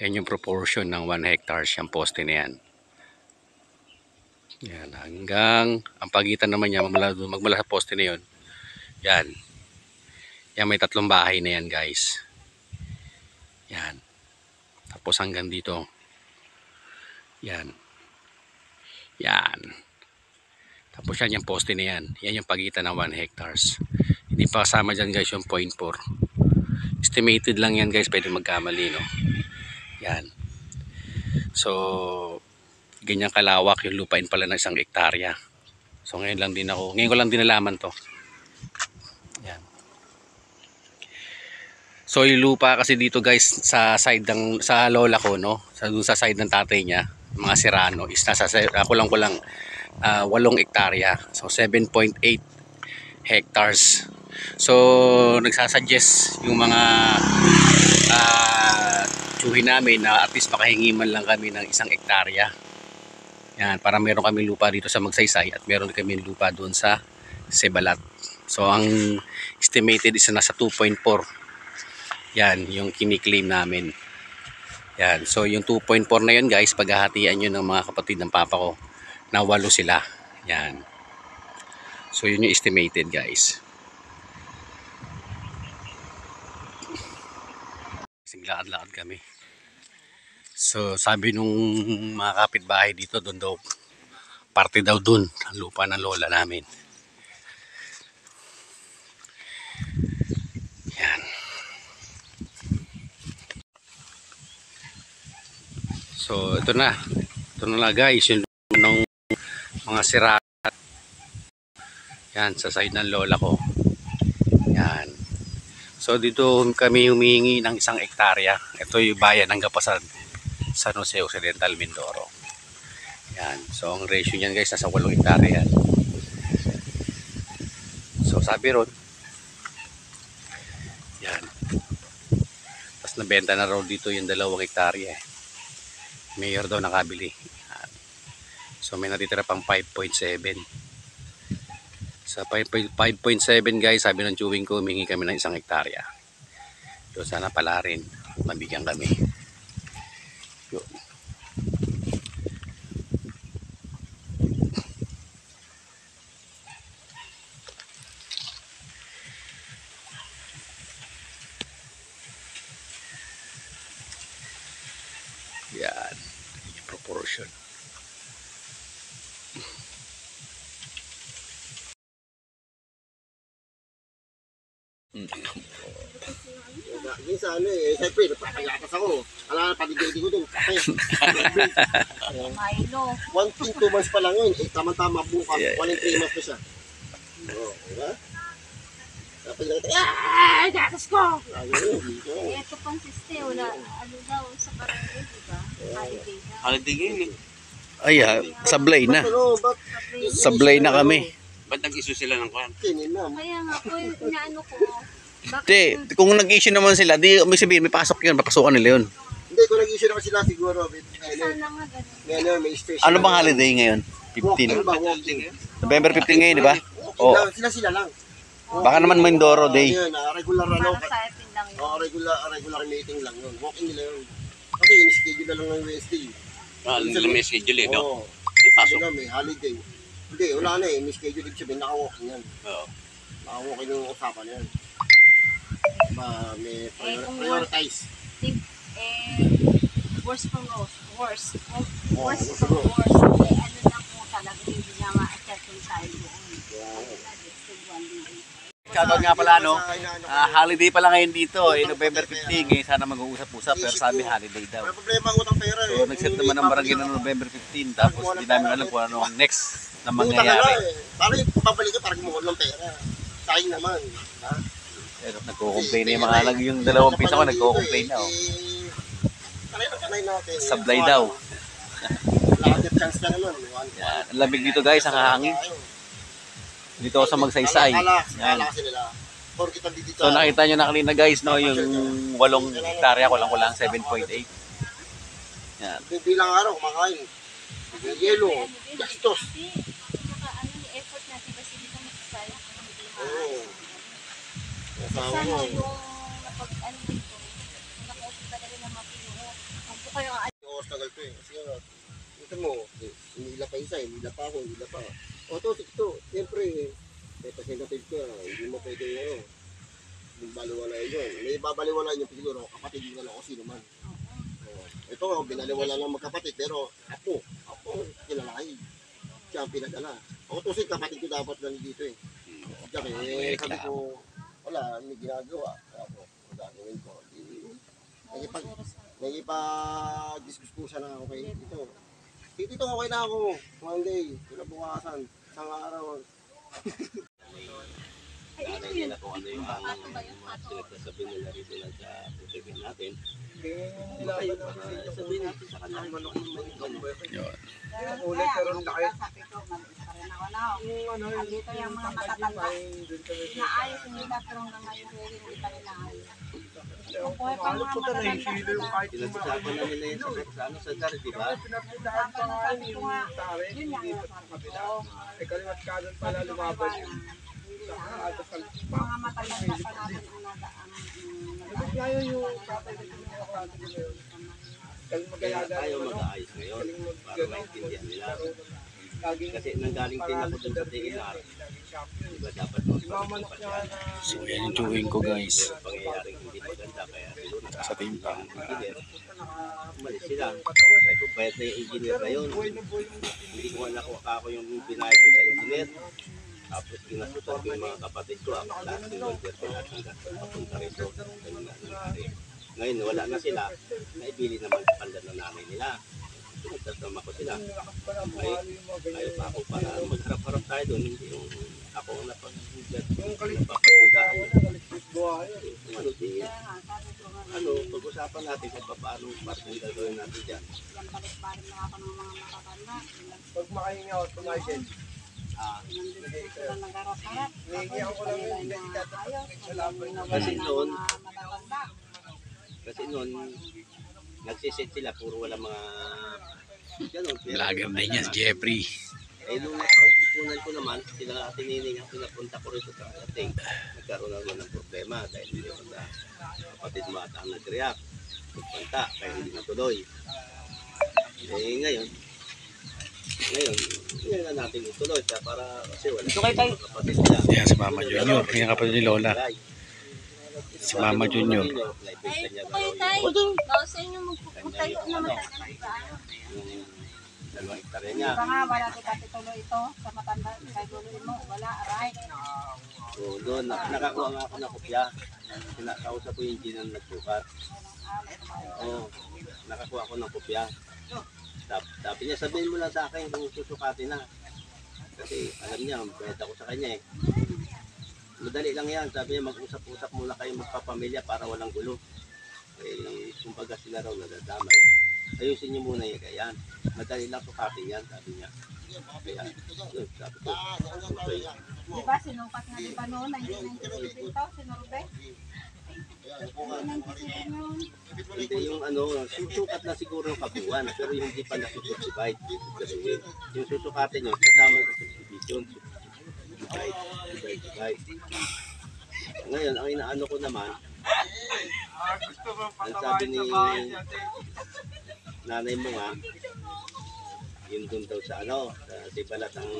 Yan yung proportion ng 1 hectare yung poste na yan. Yan, hanggang ang pagitan naman niya magmula sa poste na yun. Yan. Yan, may 3 bahay na yan, guys. Yan. Tapos hanggang dito. Yan. Yan. Tapos yan yung poste na yan. Yan yung pagitan ng 1 hectares. Hindi pa kasama dyan, guys, yung 0.4. Estimated lang yan, guys. Pwede magkamali, no? Yan. So, ganyan kalawak yung lupain pala ng 1 hektarya. So, ngayon ko lang din nalaman to. Yan. So, yung lupa kasi dito, guys, sa side sa lola ko, no? Dun sa side ng tatay niya, mga Serrano, is nasa kulang 8 hektarya. So, 7.8 hectares. So, nagsasuggest yung mga tsuhin namin na at least makahingi man lang kami ng 1 hektarya. Yan, para meron kami lupa dito sa Magsaysay at meron kami lupa doon sa Sebalat. So, ang estimated is nasa 2.4. Yan, yung kiniklaim namin. Yan, so yung 2.4 na yun, guys, paghahatian nyo ng mga kapatid ng papa ko, na 8 sila. Yan. So, yun yung estimated, guys. Lakad-lakad kami. So, sabi nung mga kapitbahay dito, doon daw, parte daw doon, ang lupa ng lola namin. Yan. So, ito na. Ito na guys, yung lupa ng mga sira. Yan, sa side ng lola ko. Yan. So, dito kami humihingi ng 1 hektarya. Ito yung bayan ng Gapasan, San Jose Occidental, Mindoro. Yan. So, ang ratio niyan, guys, nasa 8 hektarya yan. So, sabi ron, yan. Tapos nabenta na raw dito yung 2 hektarya. Mayor daw nakabili. Yan. So, may natitira pang 5.7. Sa 5.7, guys, sabi ng chewing ko, humingi kami ng 1 hektarya. So, sana pala rin mabigyan kami. Yun. Yan. Yung proportion. Minsan siyempre, nagpapayatas ako. Ala na paligid ko dun. Milo. 2 months pa lang yun. Tama-tama bukas. 3 months na siya. Oo, diba? Tapos lang ito, gatas ko! Ito pang siste, wala, ano daw, sa barangay, diba? Holiday daw. Holiday ngayon eh. Ay, sablay na. Sablay na kami. Ba't nag-issue sila ng kwan? Kaya nga po, inaano ko, Hindi, kung nag-issue naman sila, di may sabihin, may pasok yun, papasukan nila yun. Hindi, kung nag-issue naman sila siguro. sana nga ganun. Ngayon, may special. Ano bang holiday ngayon? 15. November 15 ngayon, di ba? Oo. Sila lang. Baka naman Mindoro Day. Yun, regular ano. Para sa atin lang yun. Regular meeting lang yun. Walking nila yun. Kasi in-schedule na lang ng USD. Nila may schedule eh, no? Oo. May pasok. Sabi na, may holiday. Hindi, wala na eh. May schedule ibig sabihin, naka-walking yan. Oo. Naka-walking yung usapan yan. May kung prioritize. Think, worst from worst. Worst from worst. Ano lang po talaga, hindi na ma-attend tayo doon. Shoutout nga pala, no? Holiday pala ngayon dito, November 15. Ngayon sana mag-uusap-usap, pero sabi holiday daw. May problema ang utang pera eh. So, nag-set naman ng barangay ng November 15, tapos hindi namin alam kung ano ang next na Utang na mangyayari. lang eh. Paano yung babalik ka para gumuhol ng pera? Sayang naman. Ha? Pero nagko-complain na yung mga yung 2 piso ko, nagko-complain na, oh. Kanay natin. Sablay daw. Lahat yung chance na naman. Yan. Ang lamig dito, guys, ang hangin. Dito ako sa Magsaysay. Yan. Kala kasi nila. Porkit nandito. So nakita nyo na kanina, guys, no, yung 8 hektarya, kulang 7.8. Yan. Bilang araw, kumakain. Yelo, gastos. Saka ano yung effort natin kasi dito masasayang kung hindi Oo. Sana yung napag-ano dito, nakausap talaga ng mga pinuho, matagal to eh. Kasi nga, ito mo, hinila pa isa, hinila pa ako, hinila pa. O ito, siyempre, may representative ka, hindi mo pwede baliwala yun. May babaliwala yun siguro, kapatid mo na lang o sino man. Ito, binaliwala lang magkapatid, pero ako, kilalahin. Siya ang pinadala. Ako to kapatid ko dapat lang dito eh. Diyan sabi ko, wala, may ginagawa. Ako, gagawin ko. Nagipag-discuss ko siya na okay dito. Dito okay na ako. Monday, kinabukasan, isang araw. Nanay nila kung ano yung pinagsasabi nila rito lang sa putigin natin. Sabihin natin sa kanila kung ano yung Yun. Ulit pero nung laki. Sabi ko, mag-isa pa rin ako na. Andito yung mga matatanda. Inaayos nila pero hanggang ngayon hindi pa rin naayos. Kung buhay pa mga matatanda sila. pinag-usapan namin na yun sa Gar, di ba? Sabi ko nga, yun yung nasabi ko. Kalimat kanan pala lumaban yun. Mga matatanda pa natin ang nagaang. Ngayon yung tatay na kinakaklase ko ngayon. Galing Kaya magalaga tayo naman, no? mag-aayos ngayon Galing para maintindihan nila. Laging Kasi nanggaling din ako dun sa DNR. laging shop yun. Di ba dapat Mamanok niya na So yan yung chewing ko guys. pero pangyayaring hindi maganda kaya siguro Sa timpang. engineer. Umalis sila. Kaya kung bayad na yung engineer na yun, buhay na buhay yung hindi ko nakuha ako yung binayad ko sa engineer. Tapos ginasutan ko yung mga kapatid ko. Ako lahat ng welder ko lahat ng gastos papunta rito. Ganun na nangyari. Ngayon wala na sila. Naibili naman sa pandan ng nanay nila. Pinagtasama ko sila. Ayaw pa ako para magharap-harap tayo doon. Hindi yung ako ang napag-ugat. yung kalit Napapagdahan. buhay. Kung ano di, pag-usapan natin kung paano parang gagawin natin dyan. Yan balik-balik na ako ng mga matatanda. Pag makahinga ako, tumasin. Nandito sila nag-harap-harap. Hihingi ako lang yun, hindi Ayos. sa laban. Kasi noon, Mga matatanda. kasi noon, nagsisit sila, puro wala mga ganun. Vlogger din yan si Jeffrey. Eh, nung napag-ipunan ko naman, sila tinining ang pinapunta ko rito sa ating, nagkaroon naman ng problema dahil hindi ako sa kapatid mo at ang nag-react. Nagpunta, kaya hindi natuloy. Eh, ngayon, hindi na natin ituloy para kasi wala mga kapatid niya. Yan si Mama Junior. Yan kapatid ni Lola. Si Mama Junior. Ay, kayo tayo. Daw sa inyo magtayo naman tayo. Yung dalawang hektarya niya. Baka nga, wala kita tituloy ito sa matanda. Kay duloy mo, wala, right? So, doon, nakakuha nga ako ng kopya. Kinakausap ko yung engineer na nagsukat. Oo, nakakuha ako ng kopya. Sabi niya, sabihin mo lang sa akin kung susukatin na. Kasi alam niya, bayad ako sa kanya eh. Madali lang yan. Sabi niya, mag-usap-usap muna kayo magpapamilya para walang gulo. Eh, kumbaga sila raw nadadamay. Ayusin niyo muna yung ganyan. Madali lang sukatin yan, sabi niya. Kaya, yun, sabi ko, okay. Di ba, sinukat nga di ba noon, 1997 ito, sinurbe? 1997 yun. Hindi yung susukat na siguro yung kabuuan, pero yung hindi pa nasusubsivide. Yung susukatin nyo, kasama sa subdivision. Subdivide. Ngayon, ang inaano ko naman, ang sabi ni nanay mo nga, yun dun daw sa sa Sibalat ang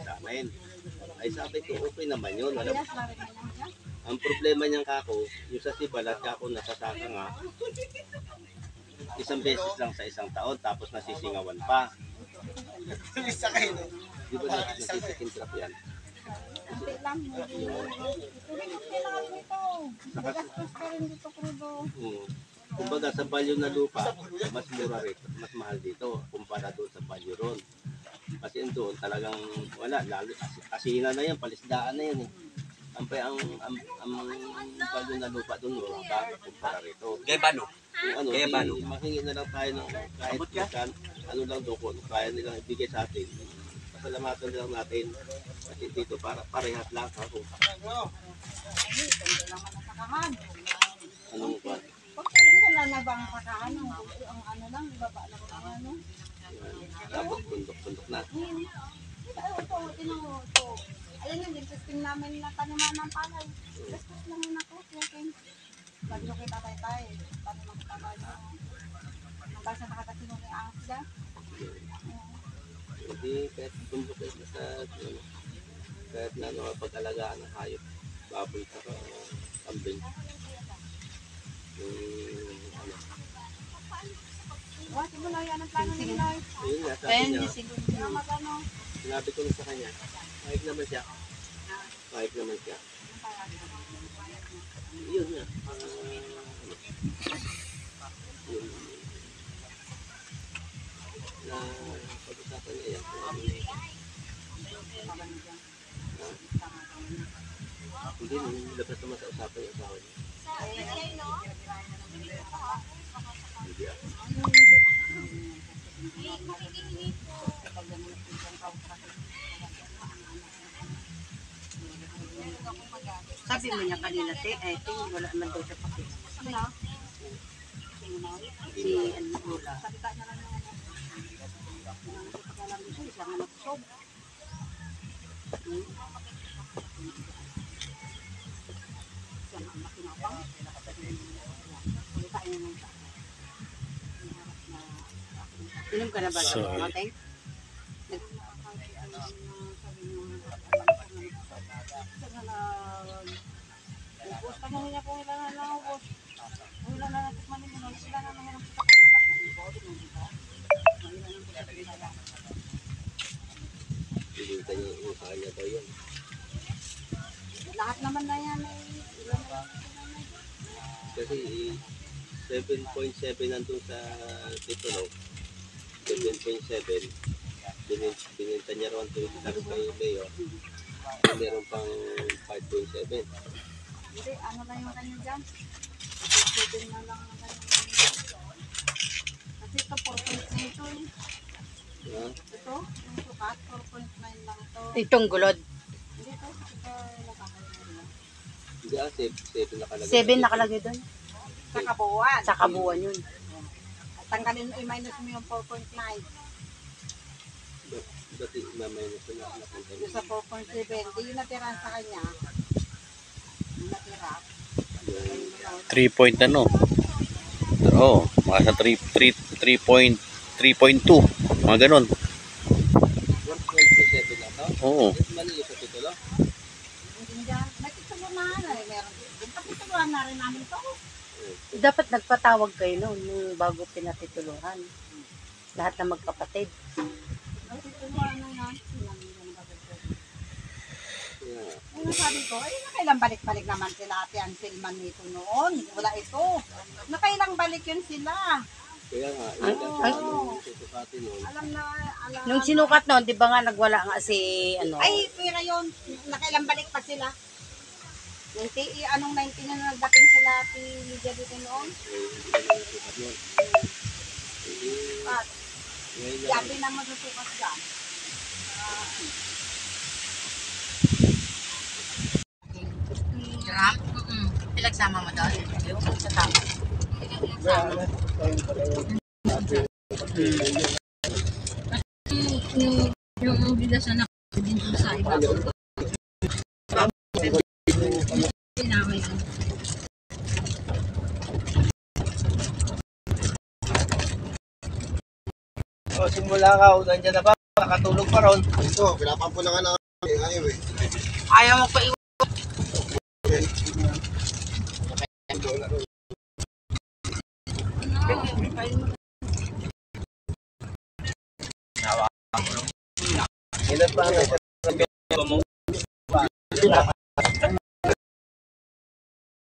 sa amin. Ay sabi ko, okay naman yun. Alam, Yes, marin na lang yan. ang problema niyang kako, yung sa Sibalat, kako nasasaka nga, isang beses lang sa isang taon, tapos nasisingawan pa. Di ba nasisikin trap yan? Hindi lang. Ito kailangan dito. Gastos ka rin dito, Crudo. Kumbaga sa value na lupa, mas mura rito, mas mahal dito kumpara doon sa value ron. Kasi doon talagang wala, lalo asina na yan, palisdaan na yan eh. Ang value na lupa doon mura kumpara rito. Kaya ba no? Kung Kaya ba, no? mahingi na lang tayo ng kahit kan, lang doon kung kaya nilang ibigay sa atin. Pasalamatan lang natin. Kasi dito para parehas lang ako. Ay, ganda naman ang sakahan. Anong ba? Kung talaga na nabang sakahan, ang ano lang, ibaba lang ang ano. Tapos bundok-bundok na. Ito, ito. Alam niyo, din system namin na taniman ng palay. Gastos lang yun ako, King. Lagi ko kita tay-tay. Taniman kita tayo. Hanggang sa nakatasinong isda. Hindi, kahit tumbok na sa, ano, kahit na ano, pag-alagaan ng hayop, baboy ka pa, kambing. Ano, Wala, simula yan ang plano ni Noy. yun nga, sabi niya, Kaya magano. sinabi ko na sa kanya, kahit naman siya. Kahit naman siya. Yun nga. Yun. Na pag-usapan niya yan. Hindi, labas naman sa usapan yung asawa niya. Hindi ah. Sabi mo niya kanina, I think wala man daw siya pati. Ano? Si ano Lola. Salita niya lang naman. Pagkalam siya, isang anak sob. Isang anak kinapang. Salita niya lang siya. Inom ka na ba? So, Mateng? Ubus pa niya kung ilan na naubos. Kung ilan na natikman ni Minoy, sila na naman ang kita kinapak ng ibo. Di mo dito. Kung ilan ang kita kinapak. Pinita niya yung sa kanya daw yun. Lahat naman na yan eh. Ilan na yan. Kasi 7.7 nandun sa titulo. 7.7. Bininta niya ron 2 stars kay Leo. Meron pang 5.7. Hindi, ano lang yung kanya dyan? 7 na lang ang kanya. Kasi ito 4.9 ito eh. Ha? Ito, yung sukat, 4.9 lang ito. Itong gulod. Hindi ito, ito nakakaya. Hindi 7 nakalagay. 7 nakalagay doon. Sa kabuuan. Sa kabuuan yun. At tanggalin, i-minus mo yung 4.9. Dati maminus na napunta. Yung sa 4.7, di yung natira sa kanya. Yung natira. 3 point ano? Oo, mga sa 3.2. Mga ganon. 1.7 na to? Oo. Mali sa titulo? Hindi dyan. Nagtitulunan na eh. Meron. Yung patituluhan na rin namin ito. Dapat nagpatawag kayo noon nung bago pinatituluhan. Lahat na magkapatid. Nagtituluhan na yan. Yeah. Ano sabi ko, ay nakailang balik-balik naman sila ate ang filman nito noon. Wala ito. Nakailang balik yun sila. Kaya nga, Ay, yung susukatin nun. Alam na, alam. Nung sinukat noon, di ba nga nagwala nga si ano? Ay, pira yun. Nakailang balik pa sila. Yung anong 19 na nagdating sila si Lydia dito noon. Hindi na nasukat nun. Hindi, At ngayon lang. yabi na masusukat dyan. Drum? Pinagsama mo doon? Yung sa tama. Yung bilas na din sa iba. Pinamay ko. O, simula ka, nandiyan na ba? Nakatulog pa ron. Ito, pinapampo na nga na ayaw eh. Ayaw mo pa iwan. Ilan pa ang